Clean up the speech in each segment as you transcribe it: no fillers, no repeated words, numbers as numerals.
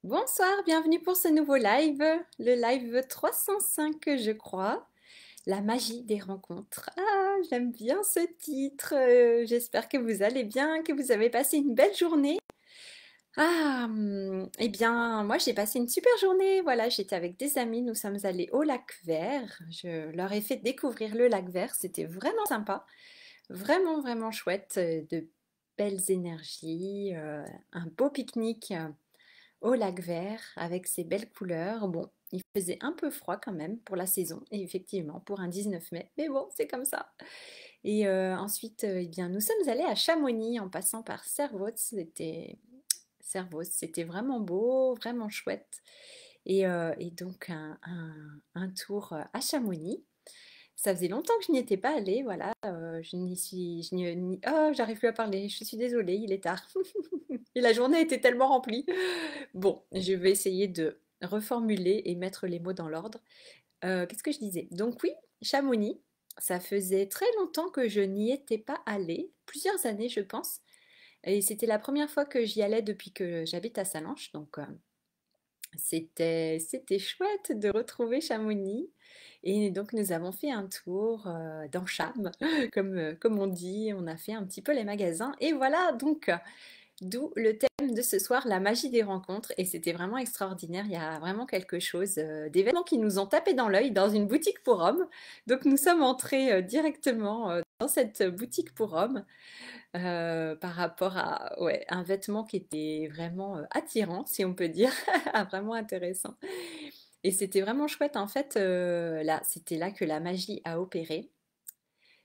Bonsoir, bienvenue pour ce nouveau live, le live 305 je crois, la magie des rencontres. Ah, j'aime bien ce titre, j'espère que vous allez bien, que vous avez passé une belle journée. Eh bien, moi j'ai passé une super journée, voilà, j'étais avec des amis, nous sommes allés au lac Vert, je leur ai fait découvrir le lac Vert, c'était vraiment sympa, vraiment vraiment chouette, de belles énergies, un beau pique-nique au lac vert avec ses belles couleurs. Bon, il faisait un peu froid quand même pour la saison, et effectivement pour un 19 mai, mais bon, c'est comme ça. Et ensuite, eh bien, nous sommes allés à Chamonix en passant par Servoz, c'était vraiment beau, vraiment chouette. Et donc un tour à Chamonix. Ça faisait longtemps que je n'y étais pas allée, voilà. Je n'y suis, je oh, j'arrive plus à parler. Je suis désolée, il est tard. Et la journée était tellement remplie. Bon, je vais essayer de reformuler et mettre les mots dans l'ordre. Qu'est-ce que je disais? Donc oui, Chamonix, ça faisait très longtemps que je n'y étais pas allée, plusieurs années je pense, et c'était la première fois que j'y allais depuis que j'habite à Salanches, donc c'était chouette de retrouver Chamonix. Et donc nous avons fait un tour dans Cham, comme on dit, on a fait un petit peu les magasins, et voilà donc. D'où le thème de ce soir, la magie des rencontres. Et c'était vraiment extraordinaire. Il y a vraiment quelque chose, d'événements qui nous ont tapé dans l'œil dans une boutique pour hommes. Donc nous sommes entrés directement dans cette boutique pour hommes par rapport à ouais, un vêtement qui était vraiment attirant, si on peut dire, vraiment intéressant. Et c'était vraiment chouette. En fait, là, c'était là que la magie a opéré.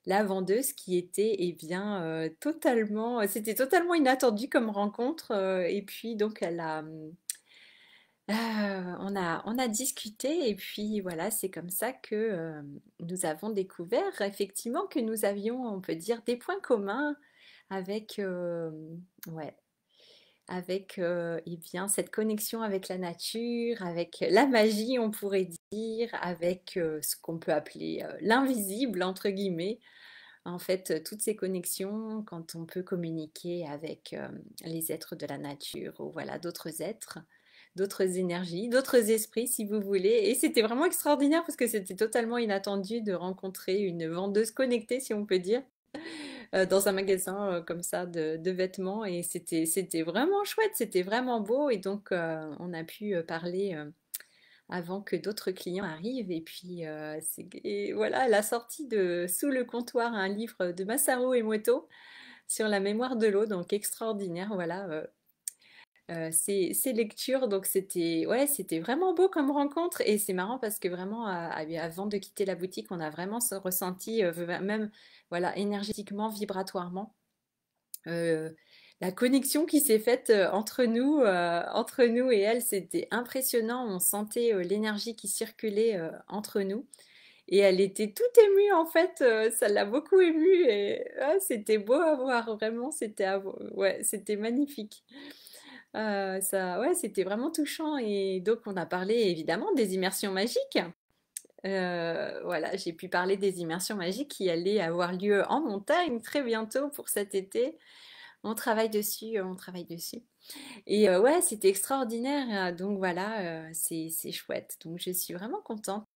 La vendeuse qui était, eh bien, totalement, c'était totalement inattendu comme rencontre. Et puis donc on a discuté et puis voilà, c'est comme ça que nous avons découvert effectivement que nous avions, on peut dire, des points communs avec, ouais, avec eh bien cette connexion avec la nature, avec la magie, on pourrait dire, avec ce qu'on peut appeler l'invisible entre guillemets. En fait, toutes ces connexions, quand on peut communiquer avec les êtres de la nature ou voilà, d'autres êtres, d'autres énergies, d'autres esprits, si vous voulez. Et c'était vraiment extraordinaire parce que c'était totalement inattendu de rencontrer une vendeuse connectée, si on peut dire, dans un magasin comme ça de vêtements. Et c'était vraiment chouette, c'était vraiment beau. Et donc, on a pu parler avant que d'autres clients arrivent. Et puis, et voilà, la sortie de Sous le comptoir, un livre de Masaru Emoto sur la mémoire de l'eau, donc extraordinaire, voilà, ces lectures. Donc c'était ouais, c'était vraiment beau comme rencontre. Et c'est marrant parce que vraiment, avant de quitter la boutique, on a vraiment ressenti, même voilà, énergétiquement, vibratoirement, euh, la connexion qui s'est faite entre nous et elle, c'était impressionnant. On sentait l'énergie qui circulait entre nous. Et elle était toute émue en fait, ça l'a beaucoup émue et c'était beau à voir, vraiment, ouais, c'était magnifique. Ça, ouais, c'était vraiment touchant et donc on a parlé évidemment des immersions magiques. Voilà, j'ai pu parler des immersions magiques qui allaient avoir lieu en montagne très bientôt pour cet été. On travaille dessus, on travaille dessus. Et ouais, c'était extraordinaire. Donc voilà, c'est chouette. Donc je suis vraiment contente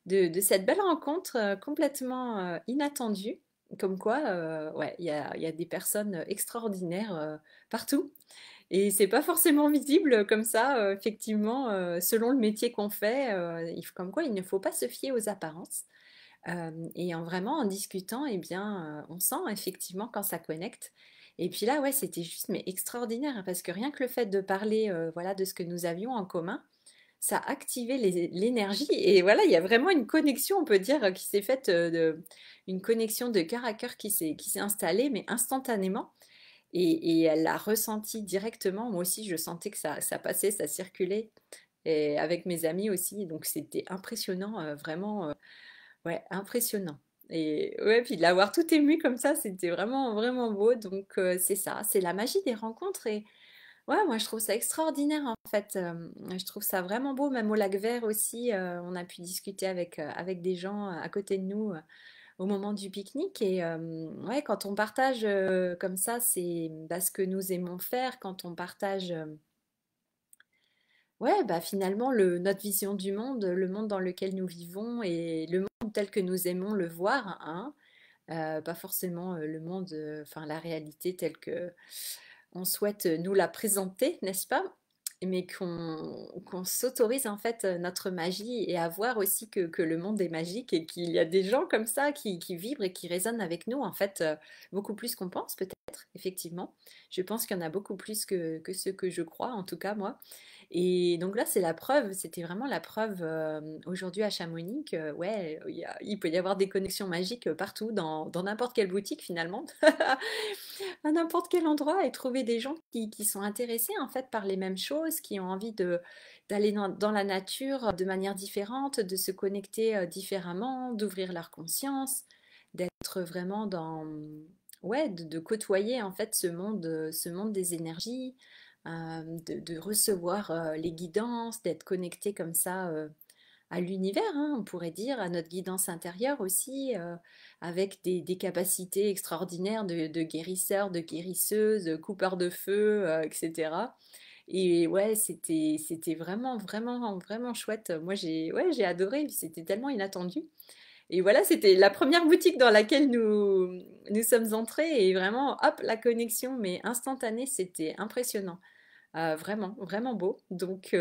de cette belle rencontre complètement inattendue. Comme quoi, ouais, il y a des personnes extraordinaires partout. Et c'est pas forcément visible comme ça, effectivement, selon le métier qu'on fait. Comme quoi, il ne faut pas se fier aux apparences. Et vraiment en discutant, eh bien, on sent effectivement quand ça connecte. Et puis là, ouais, c'était juste mais extraordinaire hein, parce que rien que le fait de parler, voilà, de ce que nous avions en commun, ça a activé l'énergie. Et voilà, il y a vraiment une connexion, on peut dire, qui s'est faite, une connexion de cœur à cœur qui s'est installée, mais instantanément. Et elle l'a ressenti directement. Moi aussi, je sentais que ça passait, ça circulait. Et avec mes amis aussi. Donc c'était impressionnant, vraiment. Ouais, impressionnant. Et ouais, puis de l'avoir tout ému comme ça, c'était vraiment, vraiment beau. Donc c'est ça, c'est la magie des rencontres. Et ouais, moi je trouve ça extraordinaire en fait. Je trouve ça vraiment beau, même au lac Vert aussi. On a pu discuter avec des gens à côté de nous au moment du pique-nique. Et ouais, quand on partage comme ça, c'est bah, ce que nous aimons faire. Quand on partage Ouais, bah finalement, notre vision du monde, le monde dans lequel nous vivons et le monde tel que nous aimons le voir, hein, pas forcément le monde, enfin la réalité telle que on souhaite nous la présenter, n'est-ce pas? Mais qu'on s'autorise en fait notre magie et à voir aussi que le monde est magique et qu'il y a des gens comme ça qui vibrent et qui résonnent avec nous en fait beaucoup plus qu'on pense peut-être, effectivement. Je pense qu'il y en a beaucoup plus que ce que je crois, en tout cas moi. Et donc là, c'est la preuve, c'était vraiment la preuve aujourd'hui à Chamonix que, ouais, il peut y avoir des connexions magiques partout, dans n'importe quelle boutique finalement, à n'importe quel endroit, et trouver des gens qui sont intéressés en fait par les mêmes choses, qui ont envie d'aller dans la nature de manière différente, de se connecter différemment, d'ouvrir leur conscience, d'être vraiment dans, ouais, de côtoyer en fait ce monde des énergies, de recevoir les guidances, d'être connecté comme ça à l'univers, hein, on pourrait dire, à notre guidance intérieure aussi, avec des capacités extraordinaires de guérisseurs, de guérisseuses, de coupeurs de feu, etc. Et ouais, c'était vraiment, vraiment, vraiment chouette. Moi, ouais, j'ai adoré, c'était tellement inattendu. Et voilà, c'était la première boutique dans laquelle nous sommes entrés et vraiment, hop, la connexion, mais instantanée, c'était impressionnant. Vraiment, vraiment beau. Donc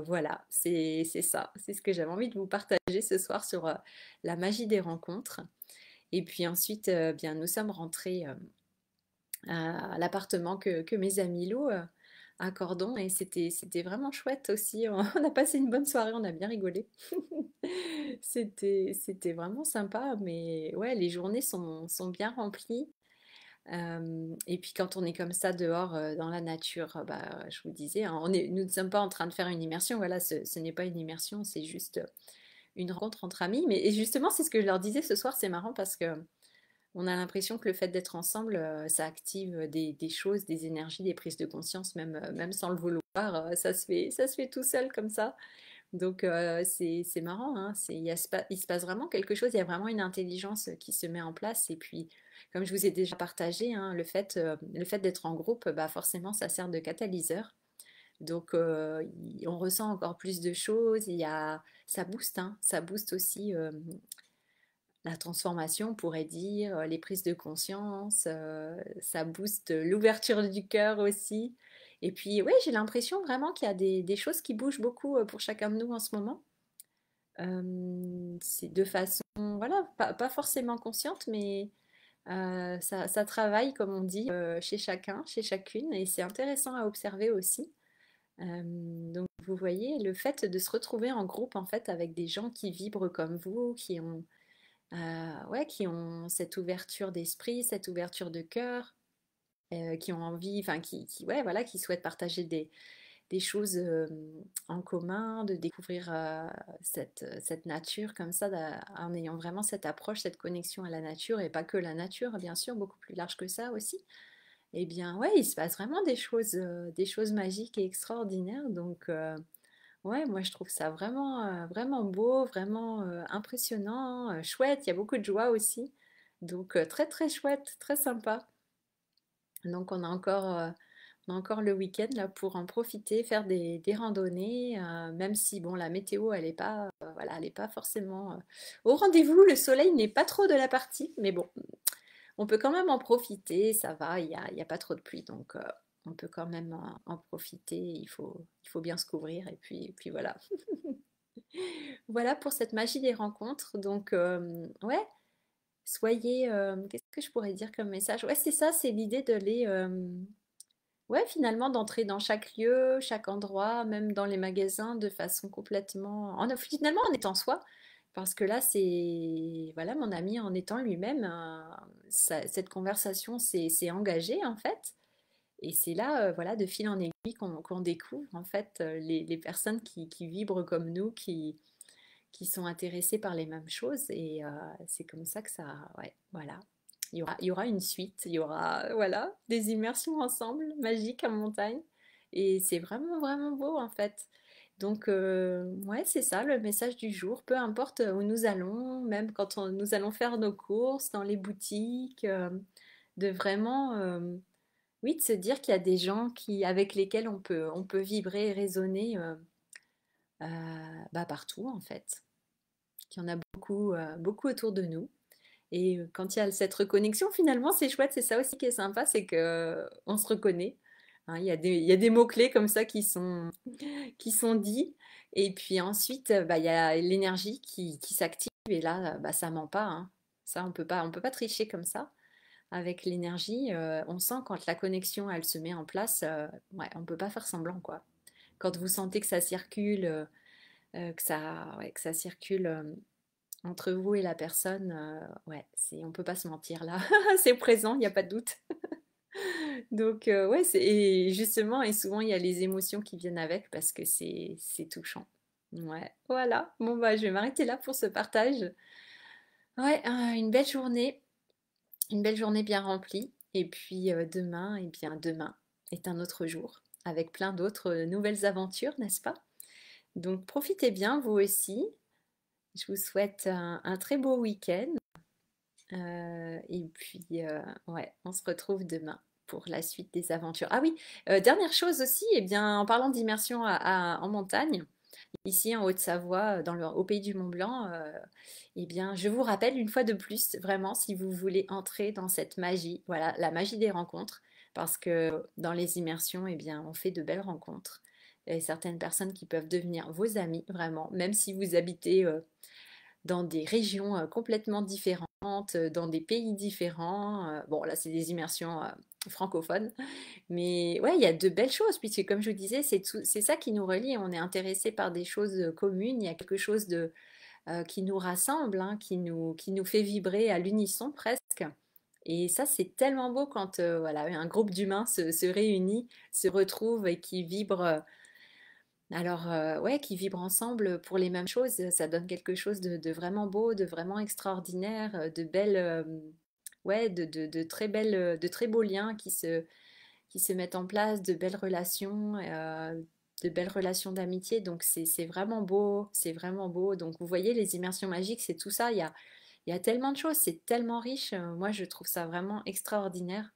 voilà, c'est ça. C'est ce que j'avais envie de vous partager ce soir sur la magie des rencontres. Et puis ensuite, bien, nous sommes rentrés à l'appartement que mes amis louent à Cordon et c'était vraiment chouette aussi. On a passé une bonne soirée, on a bien rigolé. C'était vraiment sympa, mais ouais, les journées sont bien remplies. Et puis quand on est comme ça dehors dans la nature, bah, je vous disais, hein, nous ne sommes pas en train de faire une immersion. Voilà, ce n'est pas une immersion, c'est juste une rencontre entre amis. Mais et justement, c'est ce que je leur disais ce soir. C'est marrant parce que on a l'impression que le fait d'être ensemble, ça active des choses, des énergies, des prises de conscience, même sans le vouloir. Ça se fait tout seul comme ça. Donc c'est marrant, hein, il se passe vraiment quelque chose, il y a vraiment une intelligence qui se met en place. Et puis, comme je vous ai déjà partagé, hein, le fait d'être en groupe, bah forcément, ça sert de catalyseur. Donc on ressent encore plus de choses, ça booste, hein, ça booste aussi la transformation, on pourrait dire, les prises de conscience, ça booste l'ouverture du cœur aussi. Et puis, oui, j'ai l'impression vraiment qu'il y a des choses qui bougent beaucoup pour chacun de nous en ce moment. C'est de façon, voilà, pas forcément consciente, mais ça travaille, comme on dit, chez chacun, chez chacune, et c'est intéressant à observer aussi. Donc, vous voyez, le fait de se retrouver en groupe, en fait, avec des gens qui vibrent comme vous, ouais, qui ont cette ouverture d'esprit, cette ouverture de cœur, qui ont envie, enfin, ouais, voilà, qui souhaitent partager des choses en commun, de découvrir cette nature comme ça, en ayant vraiment cette approche, cette connexion à la nature, et pas que la nature, bien sûr, beaucoup plus large que ça aussi. Eh bien, ouais, il se passe vraiment des choses magiques et extraordinaires. Donc, ouais, moi, je trouve ça vraiment, vraiment beau, vraiment impressionnant, chouette. Il y a beaucoup de joie aussi. Donc, très, très chouette, très sympa. Donc, on a encore le week-end là pour en profiter, faire des randonnées, même si bon la météo elle est pas voilà, elle est pas forcément au rendez-vous. Le soleil n'est pas trop de la partie, mais bon, on peut quand même en profiter. Ça va, il y a pas trop de pluie, donc on peut quand même en profiter. Il faut bien se couvrir et puis voilà. Voilà pour cette magie des rencontres. Donc ouais, soyez. Qu'est-ce que je pourrais dire comme message? Ouais, c'est ça, c'est l'idée de les ouais, finalement, d'entrer dans chaque lieu, chaque endroit, même dans les magasins, de façon complètement, finalement, en étant soi. Parce que là, c'est, voilà, mon ami, en étant lui-même, cette conversation s'est engagée, en fait. Et c'est là, voilà, de fil en aiguille qu'on découvre, en fait, les personnes qui vibrent comme nous, qui sont intéressés par les mêmes choses. Et c'est comme ça que ça, ouais, voilà. Il y aura une suite, il y aura, voilà, des immersions ensemble, magiques en montagne. Et c'est vraiment, vraiment beau en fait. Donc, ouais, c'est ça le message du jour. Peu importe où nous allons, même quand nous allons faire nos courses dans les boutiques, de vraiment, oui, de se dire qu'il y a des gens avec lesquels on peut vibrer et raisonner. bah, partout en fait. Qu'il y en a beaucoup, beaucoup autour de nous. Et quand il y a cette reconnexion, finalement, c'est chouette. C'est ça aussi qui est sympa, c'est que on se reconnaît. Hein, il y a des mots-clés comme ça qui sont dits. Et puis ensuite, bah, il y a l'énergie qui s'active. Et là, bah, ça ment pas. Hein. Ça, on peut pas tricher comme ça. Avec l'énergie, on sent quand la connexion, elle se met en place, ouais, on peut pas faire semblant, quoi. Quand vous sentez que ça circule, ouais, que ça circule entre vous et la personne, ouais, on peut pas se mentir là. C'est présent, il n'y a pas de doute. Donc, ouais, et justement, et souvent, il y a les émotions qui viennent avec parce que c'est touchant. Ouais, voilà. Bon, bah, je vais m'arrêter là pour ce partage. Ouais, une belle journée bien remplie. Et puis demain, et bien demain est un autre jour avec plein d'autres nouvelles aventures, n'est-ce pas? Donc profitez bien vous aussi. Je vous souhaite un très beau week-end. Et puis ouais, on se retrouve demain pour la suite des aventures. Ah oui, dernière chose aussi, eh bien, en parlant d'immersion en montagne, ici en Haute-Savoie, au pays du Mont-Blanc, eh bien, je vous rappelle une fois de plus, vraiment, si vous voulez entrer dans cette magie, voilà, la magie des rencontres, parce que dans les immersions, eh bien, on fait de belles rencontres. Et certaines personnes qui peuvent devenir vos amis, vraiment, même si vous habitez dans des régions complètement différentes, dans des pays différents. Bon, là, c'est des immersions francophones. Mais ouais, il y a de belles choses, puisque comme je vous disais, c'est ça qui nous relie. On est intéressé par des choses communes. Il y a quelque chose qui nous rassemble, hein, qui nous fait vibrer à l'unisson presque. Et ça, c'est tellement beau quand voilà, un groupe d'humains se réunit, se retrouve et qui vibre. Alors, ouais, qui vibrent ensemble pour les mêmes choses, ça donne quelque chose de vraiment beau, de vraiment extraordinaire, de belles, ouais, de très beaux liens qui se mettent en place, de belles relations d'amitié. Donc, c'est vraiment beau, c'est vraiment beau. Donc, vous voyez, les immersions magiques, c'est tout ça. Il y a tellement de choses, c'est tellement riche. Moi, je trouve ça vraiment extraordinaire.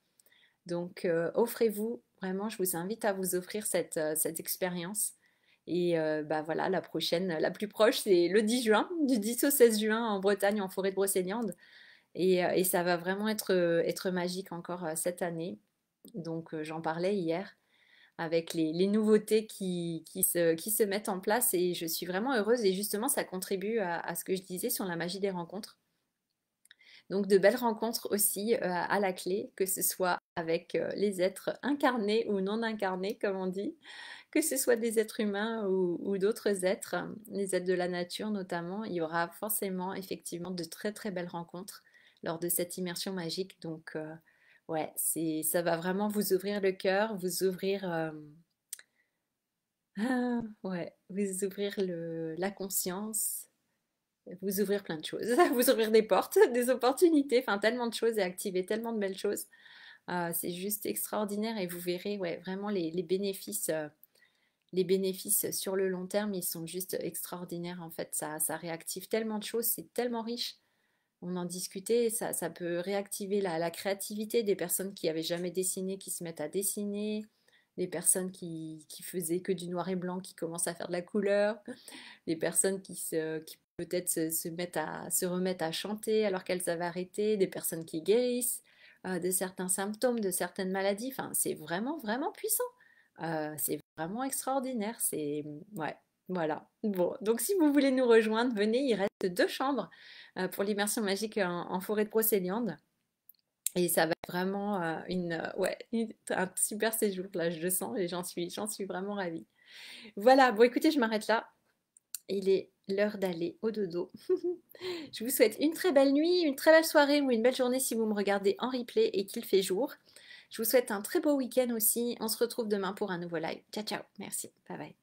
Donc, offrez-vous, vraiment, je vous invite à vous offrir cette expérience. Et bah voilà, la prochaine, la plus proche, c'est le 10 juin, du 10 au 16 juin en Bretagne, en forêt de Brocéliande. Et ça va vraiment être magique encore cette année. Donc j'en parlais hier avec les nouveautés qui se mettent en place et je suis vraiment heureuse et justement ça contribue à ce que je disais sur la magie des rencontres. Donc de belles rencontres aussi à la clé, que ce soit avec les êtres incarnés ou non incarnés, comme on dit, que ce soit des êtres humains ou d'autres êtres, les êtres de la nature notamment, il y aura forcément effectivement de très très belles rencontres lors de cette immersion magique. Donc ouais, ça va vraiment vous ouvrir le cœur, vous ouvrir ouais, vous ouvrir la conscience, vous ouvrir plein de choses, vous ouvrir des portes, des opportunités, enfin tellement de choses et activer tellement de belles choses. C'est juste extraordinaire et vous verrez ouais, vraiment les bénéfices sur le long terme, ils sont juste extraordinaires en fait. Ça réactive tellement de choses, c'est tellement riche. On en discutait, ça peut réactiver la créativité des personnes qui avaient jamais dessiné, qui se mettent à dessiner, des personnes qui faisaient que du noir et blanc, qui commencent à faire de la couleur, des personnes qui peut-être se mettent se remettent à chanter alors qu'elles avaient arrêté, des personnes qui guérissent de certains symptômes, de certaines maladies. Enfin, c'est vraiment, vraiment puissant. C'est vraiment extraordinaire. Ouais, voilà. Bon, donc si vous voulez nous rejoindre, venez. Il reste deux chambres pour l'immersion magique en forêt de Brocéliande. Et ça va être vraiment ouais, un super séjour, là, je le sens et j'en suis vraiment ravie. Voilà, bon écoutez, je m'arrête là. Il est l'heure d'aller au dodo. Je vous souhaite une très belle nuit, une très belle soirée ou une belle journée si vous me regardez en replay et qu'il fait jour. Je vous souhaite un très beau week-end aussi. On se retrouve demain pour un nouveau live. Ciao, ciao. Merci. Bye bye.